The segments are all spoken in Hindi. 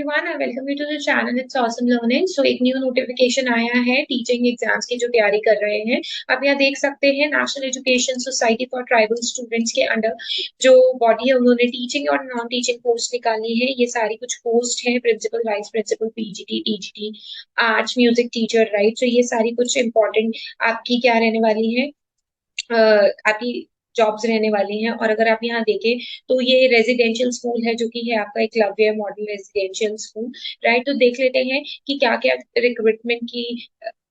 everyone, I welcome you to the channel. It's awesome learning. So एक न्यू नोटिफिकेशन आया है टीचिंग एग्जाम्स की जो तैयारी कर रहे हैं। अब यहाँ देख सकते हैं national education society for tribal students के अंडर जो बॉडी है उन्होंने टीचिंग और नॉन टीचिंग पोस्ट निकाली है। ये सारी कुछ पोस्ट है, principal, vice principal, PGT, TGT, arts, music teacher, right. तो ये सारी कुछ इंपॉर्टेंट आपकी क्या रहने वाली है, आपकी जॉब्स रहने वाली हैं। और अगर आप यहाँ देखें तो ये रेजिडेंशियल स्कूल है जो कि है आपका Eklavya model residential school, right. तो देख लेते हैं कि क्या क्या रिक्रूटमेंट की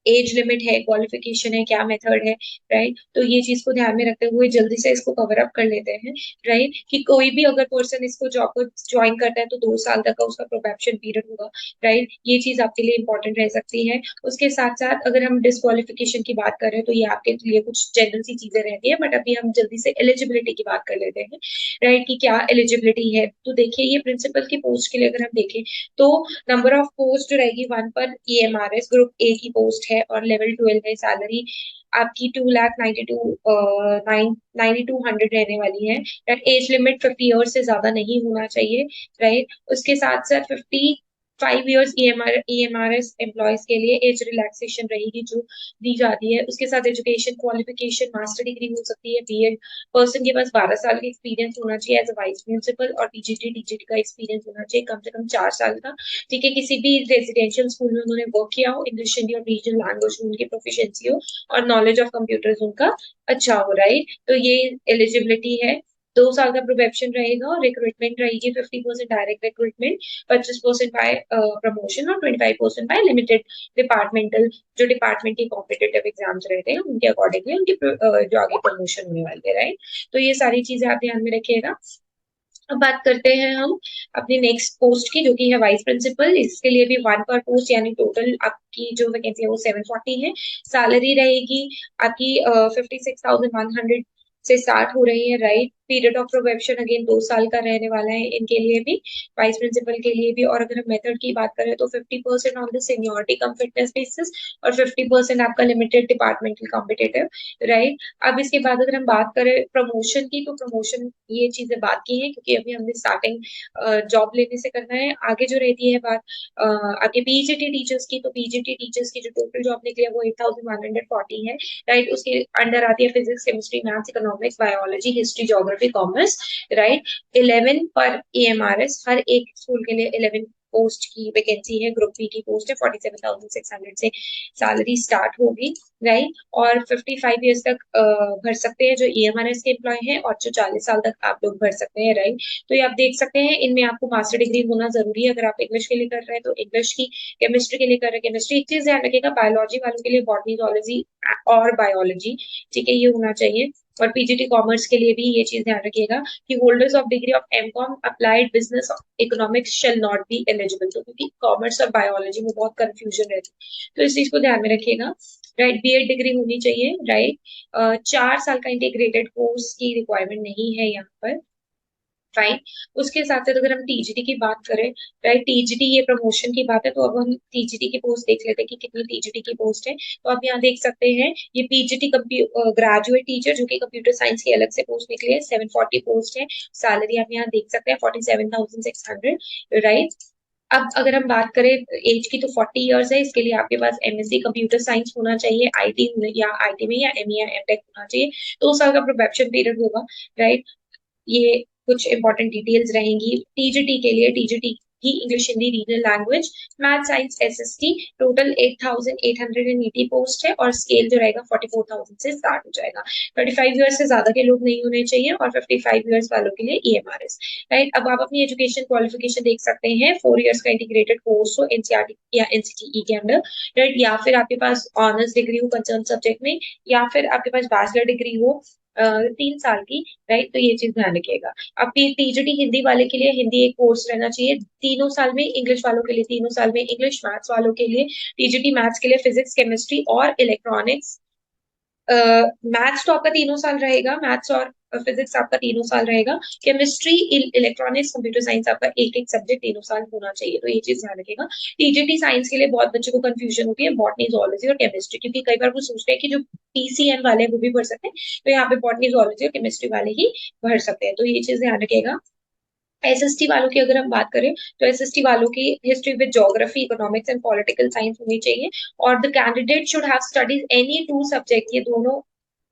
एज लिमिट है, क्वालिफिकेशन है, क्या मेथड है, राइट। तो ये चीज को ध्यान में रखते हुए जल्दी से इसको कवर अप कर लेते हैं, राइट। कि कोई भी अगर पर्सन इसको जॉब को ज्वाइन करता है तो 2 साल तक का उसका प्रोबेक्शन पीरियड होगा, राइट। ये चीज आपके लिए इंपॉर्टेंट रह सकती है। उसके साथ साथ अगर हम डिस्क्वालिफिकेशन की बात करें तो ये आपके लिए कुछ जनरल सी चीजें रहती है, बट अभी हम जल्दी से एलिजिबिलिटी की बात कर लेते हैं, राइट। कि क्या एलिजिबिलिटी है। तो देखिए ये प्रिंसिपल की पोस्ट के लिए अगर हम देखें तो नंबर ऑफ पोस्ट जो रहेगी 1 पर ईएमआरएस ग्रुप ए की पोस्ट है और लेवल 12 में सैलरी आपकी 2,92,200 रहने वाली है। एज लिमिट 50 ईयर्स से ज्यादा नहीं होना चाहिए, राइट। उसके साथ साथ 55 ईयर्स ईएमआरएस एम्प्लॉयज के लिए एज रिलैक्सेशन रहेगी जो दी जाती है। उसके साथ एजुकेशन क्वालिफिकेशन मास्टर डिग्री हो सकती है, बीएड। पर्सन के पास 12 साल का एक्सपीरियंस होना चाहिए एज अ वाइस प्रिंसिपल, और पीजीटी टीजीटी का एक्सपीरियंस होना चाहिए कम से कम 4 साल का, ठीक है। किसी भी रेजिडेंशियल स्कूल में उन्होंने वर्क किया हो, इंग्लिश, हिंदी और रीजनल लैंग्वेज में उनकी प्रोफिशिएंसी हो, और नॉलेज ऑफ कंप्यूटर्स उनका अच्छा हो, राइट। तो ये एलिजिबिलिटी है। 2 साल का प्रोबेक्शन रहेगा और रिक्रूटमेंट रहेगी 50% डायरेक्ट रिक्रूटमेंट, 25% बाय प्रमोशन और 25% बाय लिमिटेड डिपार्टमेंटल, जो डिपार्टमेंट के कॉम्पिटिटिव एग्जाम्स रहते हैं उनके अकॉर्डिंगली उनकी जो आगे प्रमोशन होने वाली है, राइट। तो ये सारी चीजें आप ध्यान में रखिएगा। अब बात करते हैं हम अपनी नेक्स्ट पोस्ट की जो कि है वाइस प्रिंसिपल। इसके लिए भी 1 पर पोस्ट, यानी टोटल आपकी जो वैकेंसी है वो 740 है। सैलरी रहेगी आपकी 56,100 से स्टार्ट हो रही है, राइट। पीरियड ऑफ प्रोबेक्शन अगेन 2 साल का रहने वाला है इनके लिए भी, वाइस प्रिंसिपल के लिए भी। और अगर हम मेथड की बात करें तो 50% on the seniority come fitness basis और 50% आपका लिमिटेड डिपार्टमेंटल कॉम्पिटेटिव, राइट। अब इसके बाद अगर हम बात करें प्रमोशन की तो प्रमोशन ये चीजें बात की है क्योंकि अभी हमने स्टार्टिंग जॉब लेने से करना है। आगे जो रहती है बात आपके पीजीटी टीचर्स की, तो पीजीटी टीचर्स की जो टोटल जॉब निकली है वो 8,140 है, राइट। उसके अंडर आती है physics, chemistry, maths, economics, biology, history, geography, commerce, right. 11 पर ईएमआरएस, हर एक स्कूल के लिए 11 पोस्ट की वैकेंसी है। ग्रुप बी की पोस्ट है, 47,600 से सैलरी स्टार्ट होगी, राइट। और 55 ईयर्स तक भर सकते हैं जो ईएमआरएस के एम्प्लॉय हैं, और जो 40 साल तक आप लोग भर सकते हैं, राइट। तो ये आप देख सकते हैं इनमें आपको मास्टर डिग्री होना जरूरी है। अगर आप इंग्लिश के लिए कर रहे हैं तो इंग्लिश की, केमिस्ट्री के लिए कर रहे हैं केमिस्ट्री। एक चीज ध्यान रखिएगा, बायोलॉजी वालों के लिए बॉटनी, जूलॉजी और बायोलॉजी, ठीक है, ये होना चाहिए। और पीजीटी कॉमर्स के लिए भी ये चीज ध्यान रखिएगा कि holders of degree of MCom applied business economics shall not be eligible. तो क्योंकि कॉमर्स और बायोलॉजी में बहुत कंफ्यूजन रहती है तो इस चीज को ध्यान में रखिएगा, राइट। बीएड डिग्री होनी चाहिए, राइट। 4 साल का इंटीग्रेटेड कोर्स की रिक्वायरमेंट नहीं है यहाँ पर, फाइन। उसके साथ साथ अगर हम टीजीटी की बात करें, राइट, टीजीटी ये प्रमोशन की बात है तो अब हम टीजीटी की पोस्ट देख लेते हैं कि कितनी टीजीटी की पोस्ट है। तो आप यहाँ देख सकते हैं ये पीजीटी ग्रेजुएट टीचर जो कि कंप्यूटर साइंस की अलग से पोस्ट निकली है, 740 पोस्ट है। सैलरी आप यहाँ देख सकते हैं 47,600, राइट। अब अगर हम बात करें एज की तो 40 इयर्स है। इसके लिए आपके पास एमएससी कंप्यूटर साइंस होना चाहिए, आईटी में या एमई या एमटेक होना चाहिए। 2 साल का प्रोबेक्शन पीरियड होगा, राइट। ये कुछ इंपॉर्टेंट डिटेल्स रहेंगी टीजीटी के लिए। टीजीटी की English, Hindi, regional language, math, science, SST, total 8,880 post है। और स्केल जो रहेगा 44,000 से स्टार्ट हो जाएगा। 35 ईयर्स से ज्यादा के लोग नहीं होने चाहिए और 55 ईयर्स वालों के लिए ईएमआरएस, राइट। अब आप अपनी एजुकेशन क्वालिफिकेशन देख सकते हैं, 4 ईयर्स का इंटीग्रेटेड कोर्स हो एनसीईआरटी या एनसीटीई के अंडर, राइट। या फिर आपके पास ऑनर्स डिग्री हो कंसर्न सब्जेक्ट में, या फिर आपके पास बैचलर डिग्री हो 3 साल की, राइट। तो ये चीज ध्यान रखिएगा। अब टीजीटी हिंदी वाले के लिए हिंदी एक कोर्स रहना चाहिए 3 साल में, इंग्लिश वालों के लिए 3 साल में, इंग्लिश मैथ्स वालों के लिए, टीजीटी मैथ्स के लिए फिजिक्स, केमिस्ट्री और इलेक्ट्रॉनिक्स। मैथ्स तो आपका 3 साल रहेगा, मैथ्स और फिजिक्स आपका 3 साल रहेगा। केमिस्ट्री, इलेक्ट्रॉनिक्स, कंप्यूटर साइंस आपका एक एक सब्जेक्ट 3 साल होना चाहिए। तो ये चीज ध्यान रखिएगा। टीजीटी साइंस के लिए बहुत बच्चों को कंफ्यूजन होती है, बॉटनी, जोलॉजी और केमिस्ट्री, क्योंकि कई बार वो सोचते हैं कि जो पीसीएम वाले हैं वो भी भर सकते हैं, तो यहाँ पे बॉटनी, जोलॉजी और केमिस्ट्री वाले ही भर सकते हैं। तो ये चीज ध्यान रखिएगा। एसएसटी वालों की अगर हम बात करें तो एसएसटी वालों की history with geography, economics and political science होनी चाहिए, और the candidate should have studies any two subject, ये दोनों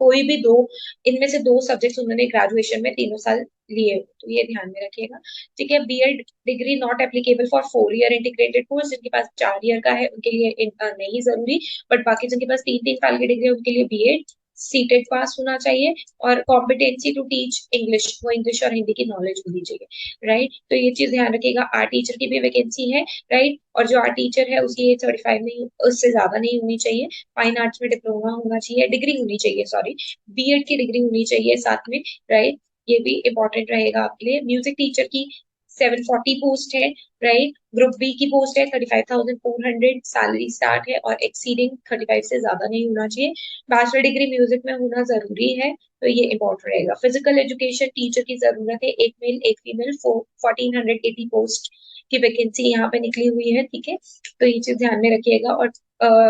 कोई भी दो, इनमें से दो सब्जेक्ट्स उन्होंने ग्रेजुएशन में तीनों साल लिए हो, तो ये ध्यान में रखिएगा। ठीक है, BEd degree not applicable for 4 year integrated course, जिनके पास 4 ईयर का है उनके लिए नहीं जरूरी, बट बाकी जिनके पास 3-3 साल की डिग्री है उनके लिए बीएड सीटेट पास होना चाहिए, और कॉम्पिटेंसी टू टीच इंग्लिश, वो इंग्लिश और हिंदी की नॉलेज होनी चाहिए, राइट। तो ये चीज ध्यान रखिएगा। आर्ट टीचर की भी वैकेंसी है, राइट, और जो आर्ट टीचर है उसकी एज 35 नहीं, उससे ज्यादा नहीं होनी चाहिए। फाइन आर्ट्स में डिप्लोमा होना चाहिए, डिग्री होनी चाहिए, सॉरी, बीएड की डिग्री होनी चाहिए साथ में, राइट। ये भी इम्पोर्टेंट रहेगा आपके लिए। म्यूजिक टीचर की 740 पोस्ट है, राइट। ग्रुप बी की पोस्ट है 35,400, सैलरी स्टार्ट है, और एक्सीडिंग 35 से ज्यादा नहीं होना चाहिए। बैचलर डिग्री म्यूजिक में होना जरूरी है, तो ये इम्पोर्टेंट रहेगा। फिजिकल एजुकेशन टीचर की जरूरत है, एक मेल एक फीमेल, 1480 पोस्ट की वैकेंसी यहाँ पे निकली हुई है, ठीक है। तो ये चीज ध्यान में रखिएगा। और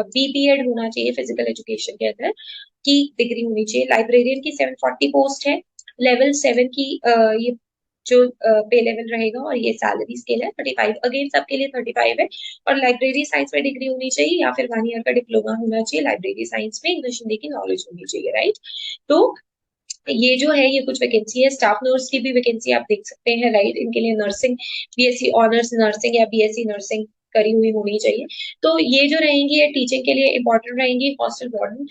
बीपीएड होना चाहिए फिजिकल एजुकेशन के अंदर की डिग्री होनी चाहिए। लाइब्रेरियन की 740 पोस्ट है, लेवल 7 की ये जो पे लेवल रहेगा, और ये सैलरी स्केल है 35, अगेन सबके लिए 35 है। और लाइब्रेरी साइंस में डिग्री होनी चाहिए, या फिर 1 ईयर का डिप्लोमा होना चाहिए लाइब्रेरी साइंस में, इंग्लिश हिंदी की नॉलेज होनी चाहिए, राइट। तो ये जो है ये कुछ वैकेंसी है। स्टाफ नर्स की भी वैकेंसी आप देख सकते हैं, राइट। इनके लिए नर्सिंग, बीएससी ऑनर्स नर्सिंग या बीएससी नर्सिंग करी हुई होनी चाहिए। तो ये जो रहेंगी ये टीचिंग के लिए इंपॉर्टेंट रहेंगी। Hostel warden,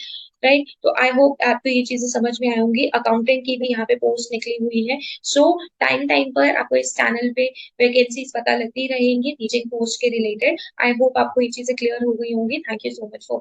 right. तो आई होप आपको ये चीजें समझ में आई होंगी। अकाउंटेंट की भी यहाँ पे पोस्ट निकली हुई है। सो टाइम टाइम पर आपको इस चैनल पे वैकेंसीज पता लगती रहेंगी टीचिंग पोस्ट के रिलेटेड। आई होप आपको ये चीजें क्लियर हो गई होंगी। Thank you so much for